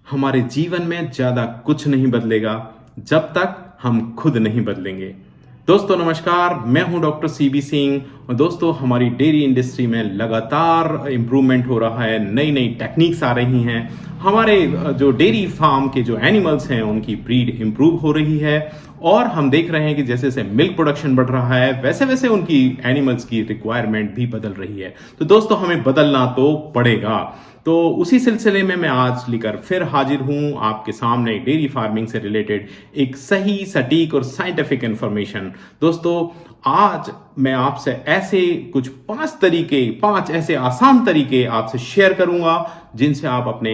हमारे जीवन में ज्यादा कुछ नहीं बदलेगा जब तक हम खुद नहीं बदलेंगे। दोस्तों नमस्कार, मैं हूं डॉक्टर सीबी सिंह और दोस्तों हमारी डेयरी इंडस्ट्री में लगातार इम्प्रूवमेंट हो रहा है, नई नई टेक्निक्स आ रही हैं। हमारे जो डेयरी फार्म के जो एनिमल्स हैं उनकी ब्रीड इम्प्रूव हो रही है और हम देख रहे हैं कि जैसे जैसे मिल्क प्रोडक्शन बढ़ रहा है वैसे वैसे उनकी एनिमल्स की रिक्वायरमेंट भी बदल रही है। तो दोस्तों हमें बदलना तो पड़ेगा। तो उसी सिलसिले में मैं आज लेकर फिर हाजिर हूं आपके सामने डेयरी फार्मिंग से रिलेटेड एक सही, सटीक और साइंटिफिक इंफॉर्मेशन। दोस्तों आज मैं आपसे ऐसे कुछ 5 ऐसे आसान तरीके आपसे शेयर करूंगा जिनसे आप अपने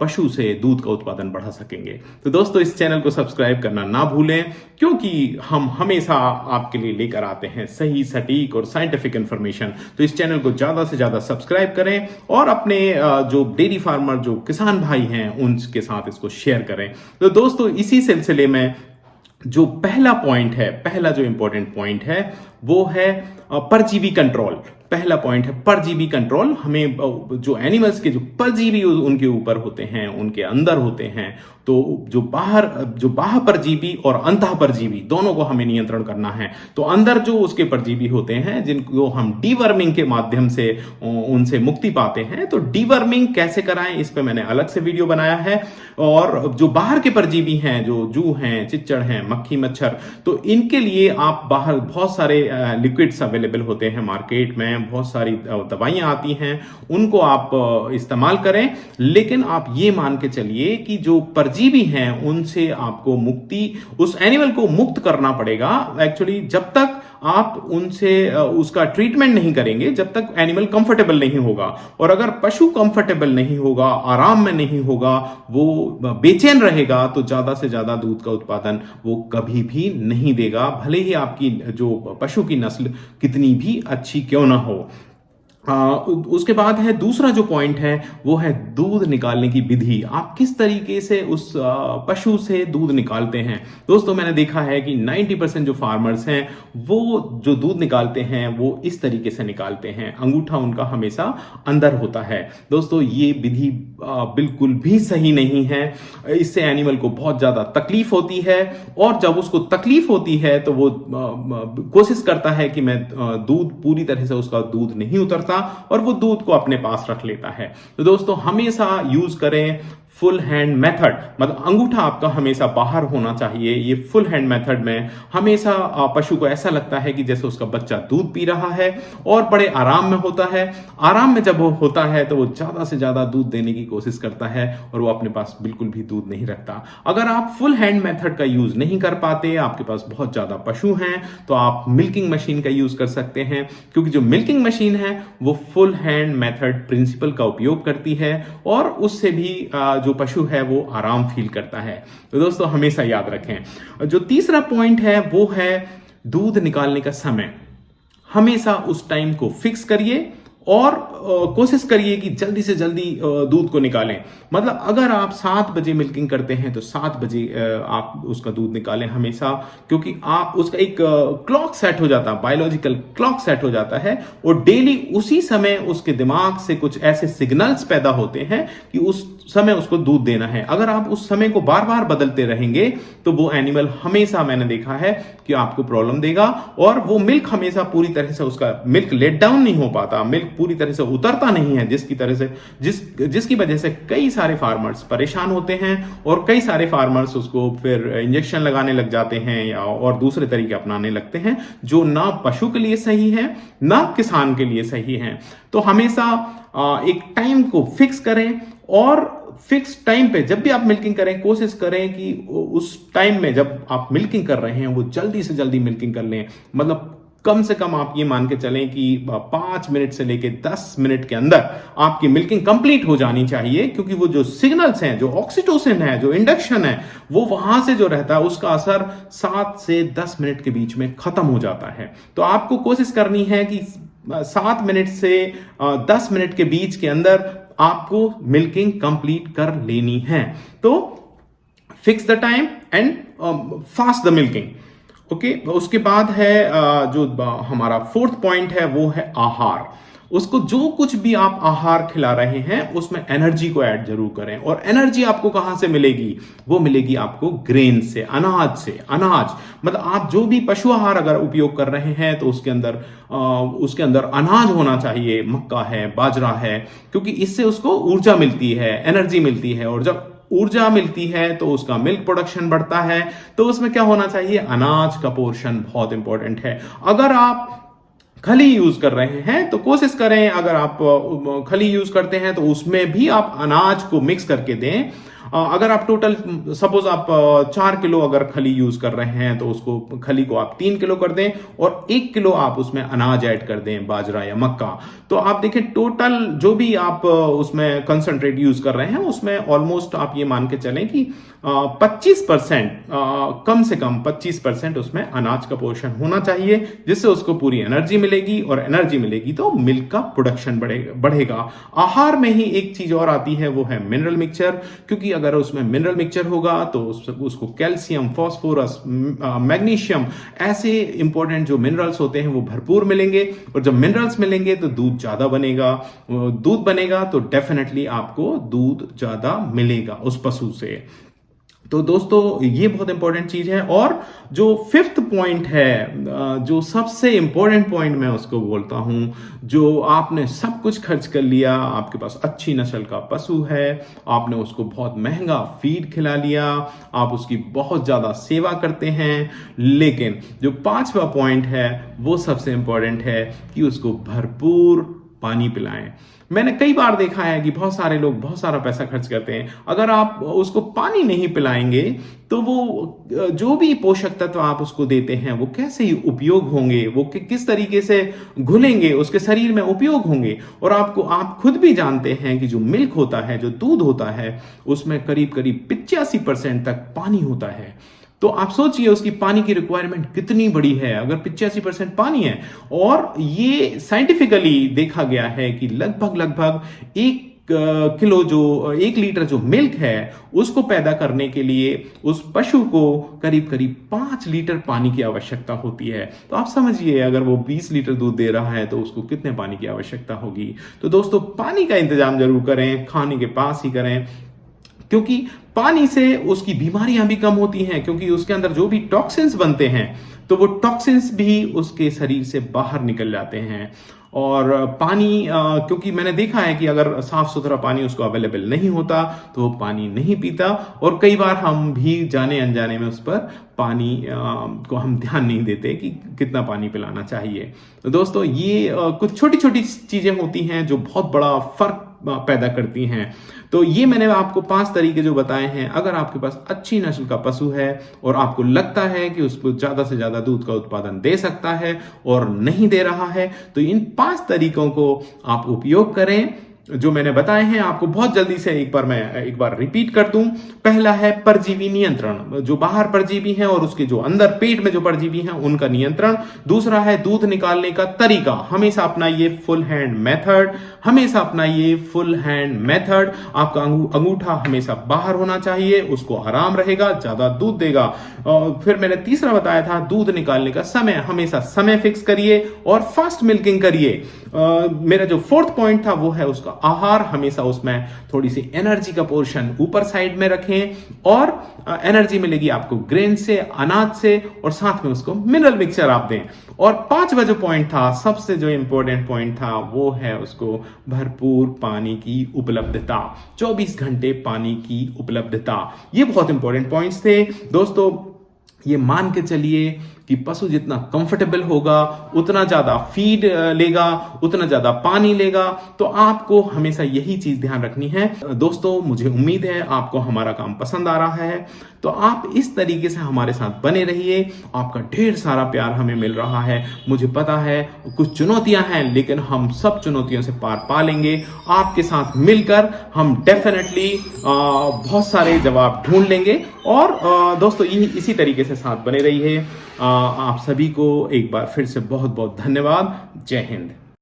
पशु से दूध का उत्पादन बढ़ा सकेंगे। तो दोस्तों इस चैनल को सब्सक्राइब करना ना भूलें, क्योंकि हम हमेशा आपके लिए लेकर आते हैं सही, सटीक और साइंटिफिक इंफॉर्मेशन। तो इस चैनल को ज्यादा से ज्यादा सब्सक्राइब करें और अपने जो डेयरी फार्मर, जो किसान भाई हैं, उनके साथ इसको शेयर करें। तो दोस्तों इसी सिलसिले में जो पहला जो इंपॉर्टेंट पॉइंट है वो है परजीवी कंट्रोल। पहला पॉइंट है परजीवी कंट्रोल। हमें जो एनिमल्स के जो परजीवी उनके ऊपर होते हैं, उनके अंदर होते हैं, तो जो बाह्य परजीवी और अंतः परजीवी दोनों को हमें नियंत्रण करना है। तो अंदर जो उसके परजीवी होते हैं जिनको हम डीवर्मिंग के माध्यम से उनसे मुक्ति पाते हैं, तो डीवर्मिंग कैसे कराएं इस पे मैंने अलग से वीडियो बनाया है। और जो बाहर के परजीवी हैं, जो जू हैं, चिच्चड़ हैं, मक्खी, मच्छर, तो इनके लिए आप बाहर बहुत सारे लिक्विड्स अवेलेबल होते हैं मार्केट में, बहुत सारी दवाइयां आती हैं, उनको आप इस्तेमाल करें। लेकिन आप ये मान के चलिए कि जो परजीवी हैं उनसे आपको उस एनिमल को मुक्त करना पड़ेगा। एक्चुअली जब तक आप उनसे उसका ट्रीटमेंट नहीं करेंगे, जब तक एनिमल कंफर्टेबल नहीं होगा। और अगर पशु कंफर्टेबल नहीं होगा, आराम में नहीं होगा, वो बेचैन रहेगा, तो ज्यादा से ज्यादा दूध का उत्पादन वो कभी भी नहीं देगा, भले ही आपकी जो पशु की नस्ल कितनी भी अच्छी क्यों ना हो। उसके बाद है दूसरा जो पॉइंट है वो है दूध निकालने की विधि। आप किस तरीके से उस पशु से दूध निकालते हैं। दोस्तों मैंने देखा है कि 90% जो फार्मर्स हैं वो जो दूध निकालते हैं वो इस तरीके से निकालते हैं, अंगूठा उनका हमेशा अंदर होता है। दोस्तों ये विधि बिल्कुल भी सही नहीं है। इससे एनिमल को बहुत ज्यादा तकलीफ होती है और जब उसको तकलीफ होती है तो वो कोशिश करता है कि मैं दूध पूरी तरह से उसका दूध नहीं उतरता और वो दूध को अपने पास रख लेता है। तो दोस्तों हमेशा यूज करें फुल हैंड मेथड, मतलब अंगूठा आपका हमेशा बाहर होना चाहिए। ये फुल हैंड मेथड में हमेशा पशु को ऐसा लगता है कि जैसे उसका बच्चा दूध पी रहा है और बड़े आराम में होता है। आराम में जब वो होता है तो वो ज्यादा से ज्यादा दूध देने की कोशिश करता है और वो अपने पास बिल्कुल भी दूध नहीं रखता। अगर आप फुल हैंड मेथड का यूज नहीं कर पाते, आपके पास बहुत ज्यादा पशु हैं, तो आप मिल्किंग मशीन का यूज कर सकते हैं, क्योंकि जो मिल्किंग मशीन है वो फुल हैंड मेथड प्रिंसिपल का उपयोग करती है और उससे भी जो पशु है वो आराम फील करता है। तो दोस्तों हमेशा याद रखें। जो तीसरा पॉइंट है वो है दूध निकालने का समय। हमेशा उस टाइम को फिक्स करिए और कोशिश करिए कि जल्दी से जल्दी दूध को निकालें। मतलब अगर आप 7 बजे मिल्किंग करते हैं तो 7 बजे आप उसका दूध निकालें हमेशा, क्योंकि आप उसका एक क्लॉक सेट हो जाता है, बायोलॉजिकल क्लॉक सेट हो जाता है और डेली उसी समय उसके दिमाग से कुछ ऐसे सिग्नल्स पैदा होते हैं कि उस समय उसको दूध देना है। अगर आप उस समय को बार बार बदलते रहेंगे तो वो एनिमल हमेशा, मैंने देखा है कि आपको प्रॉब्लम देगा और वो मिल्क हमेशा पूरी तरह से उसका मिल्क लेट डाउन नहीं हो पाता, मिल्क पूरी तरह से उतरता नहीं है, जिसकी वजह से कई सारे फार्मर्स परेशान होते हैं और कई सारे फार्मर्स उसको फिर इंजेक्शन लगाने लग जाते हैं या और दूसरे तरीके अपनाने लगते हैं जो ना पशु के लिए सही है ना किसान के लिए सही है। तो हमेशा एक टाइम को फिक्स करें और फिक्स टाइम पे जब भी आप मिल्किंग करें कोशिश करें कि उस टाइम में जब आप मिल्किंग कर रहे हैं वो जल्दी से जल्दी मिल्किंग कर लें। मतलब कम से कम आप ये मान के चलें कि 5 मिनट से लेके 10 मिनट के अंदर आपकी मिल्किंग कंप्लीट हो जानी चाहिए, क्योंकि वो जो सिग्नल्स हैं, जो ऑक्सीटोसिन है, जो इंडक्शन है, वो वहां से जो रहता है उसका असर 7 से 10 मिनट के बीच में खत्म हो जाता है। तो आपको कोशिश करनी है कि 7 मिनट से 10 मिनट के बीच के अंदर आपको मिल्किंग कंप्लीट कर लेनी है। तो fix the time and fast the milking. Okay, उसके बाद है जो हमारा 4th पॉइंट है वो है आहार। उसको जो कुछ भी आप आहार खिला रहे हैं उसमें एनर्जी को ऐड जरूर करें। और एनर्जी आपको कहां से मिलेगी? वो मिलेगी आपको ग्रेन से, अनाज से। अनाज मतलब आप जो भी पशु आहार अगर उपयोग कर रहे हैं तो उसके अंदर अनाज होना चाहिए, मक्का है, बाजरा है, क्योंकि इससे उसको ऊर्जा मिलती है, एनर्जी मिलती है। और जब ऊर्जा मिलती है तो उसका मिल्क प्रोडक्शन बढ़ता है। तो उसमें क्या होना चाहिए? अनाज का पोर्शन बहुत इंपॉर्टेंट है। अगर आप खली यूज कर रहे हैं तो कोशिश करें, अगर आप खली यूज करते हैं तो उसमें भी आप अनाज को मिक्स करके दें। अगर आप टोटल सपोज आप 4 किलो अगर खली यूज कर रहे हैं तो उसको खली को आप 3 किलो कर दें और 1 किलो आप उसमें अनाज ऐड कर दें, बाजरा या मक्का। तो आप देखें टोटल जो भी आप उसमें कंसंट्रेट यूज कर रहे हैं उसमें ऑलमोस्ट आप ये मान के चलें कि 25% कम से कम 25% उसमें अनाज का पोर्शन होना चाहिए, जिससे उसको पूरी एनर्जी मिलेगी। और एनर्जी मिलेगी तो मिल्क का प्रोडक्शन बढ़ेगा। आहार में ही एक चीज और आती है, वो है मिनरल मिक्सचर। क्योंकि अगर उसमें मिनरल मिक्सचर होगा तो उसको कैल्शियम, फास्फोरस, मैग्नीशियम, ऐसे इंपॉर्टेंट जो मिनरल्स होते हैं वो भरपूर मिलेंगे। और जब मिनरल्स मिलेंगे तो दूध ज्यादा बनेगा। दूध बनेगा तो डेफिनेटली आपको दूध ज्यादा मिलेगा उस पशु से। तो दोस्तों ये बहुत इंपॉर्टेंट चीज है। और जो 5th पॉइंट है, जो सबसे इंपॉर्टेंट पॉइंट मैं उसको बोलता हूं, जो आपने सब कुछ खर्च कर लिया, आपके पास अच्छी नस्ल का पशु है, आपने उसको बहुत महंगा फीड खिला लिया, आप उसकी बहुत ज्यादा सेवा करते हैं, लेकिन जो 5वां पॉइंट है वो सबसे इंपॉर्टेंट है कि उसको भरपूर पानी पिलाएं। मैंने कई बार देखा है कि बहुत सारे लोग बहुत सारा पैसा खर्च करते हैं, अगर आप उसको पानी नहीं पिलाएंगे तो वो जो भी पोषक तत्व आप उसको देते हैं वो कैसे ही उपयोग होंगे, वो किस तरीके से घुलेंगे, उसके शरीर में उपयोग होंगे। और आप खुद भी जानते हैं कि जो मिल्क होता है, जो दूध होता है, उसमें करीब करीब 85% तक पानी होता है। तो आप सोचिए उसकी पानी की रिक्वायरमेंट कितनी बड़ी है अगर 85% पानी है। और ये साइंटिफिकली देखा गया है कि लगभग 1 लीटर जो मिल्क है उसको पैदा करने के लिए उस पशु को करीब करीब 5 लीटर पानी की आवश्यकता होती है। तो आप समझिए अगर वो 20 लीटर दूध दे रहा है तो उसको कितने पानी की आवश्यकता होगी। तो दोस्तों पानी का इंतजाम जरूर करें, खाने के पास ही करें, क्योंकि पानी से उसकी बीमारियां भी कम होती हैं। क्योंकि उसके अंदर जो भी टॉक्सिन्स बनते हैं तो वो टॉक्सिन्स भी उसके शरीर से बाहर निकल जाते हैं। और पानी क्योंकि मैंने देखा है कि अगर साफ सुथरा पानी उसको अवेलेबल नहीं होता तो वो पानी नहीं पीता। और कई बार हम भी जाने अनजाने में उस पर पानी को हम ध्यान नहीं देते कि कितना पानी पिलाना चाहिए। तो दोस्तों ये कुछ छोटी छोटी चीजें होती हैं जो बहुत बड़ा फर्क पैदा करती हैं। तो ये मैंने आपको 5 तरीके जो बताए हैं, अगर आपके पास अच्छी नस्ल का पशु है और आपको लगता है कि उसको ज्यादा से ज्यादा दूध का उत्पादन दे सकता है और नहीं दे रहा है, तो इन 5 तरीकों को आप उपयोग करें जो मैंने बताए हैं। आपको बहुत जल्दी से एक बार रिपीट कर दूं। पहला है परजीवी नियंत्रण, जो बाहर परजीवी हैं और उसके जो अंदर पेट में जो परजीवी हैं उनका नियंत्रण। दूसरा है दूध निकालने का तरीका, हमेशा अपनाइए फुल हैंड मेथड, हमेशा अपनाइए फुल हैंड मेथड। आपका अंगूठा हमेशा बाहर होना चाहिए, उसको आराम रहेगा, ज्यादा दूध देगा। फिर मैंने तीसरा बताया था दूध निकालने का समय, हमेशा समय फिक्स करिए और फास्ट मिल्किंग करिए। मेरा जो 4th पॉइंट था वो है उसका आहार, हमेशा उसमें थोड़ी सी एनर्जी का पोर्शन ऊपर साइड में रखें। और एनर्जी मिलेगी आपको ग्रेन से, अनाज से, और साथ में उसको मिनरल मिक्सचर आप दें। और 5वां जो पॉइंट था, सबसे जो इंपॉर्टेंट पॉइंट था, वो है उसको भरपूर पानी की उपलब्धता, 24 घंटे पानी की उपलब्धता। ये बहुत इंपॉर्टेंट पॉइंट्स थे दोस्तों। ये मान के चलिए कि पशु जितना कंफर्टेबल होगा उतना ज्यादा फीड लेगा, उतना ज्यादा पानी लेगा। तो आपको हमेशा यही चीज ध्यान रखनी है। दोस्तों मुझे उम्मीद है आपको हमारा काम पसंद आ रहा है, तो आप इस तरीके से हमारे साथ बने रहिए। आपका ढेर सारा प्यार हमें मिल रहा है। मुझे पता है कुछ चुनौतियां हैं, लेकिन हम सब चुनौतियों से पार पा लेंगे। आपके साथ मिलकर हम डेफिनेटली बहुत सारे जवाब ढूंढ लेंगे। और दोस्तों इसी तरीके से साथ बने रहिए। आप सभी को एक बार फिर से बहुत बहुत धन्यवाद। जय हिंद।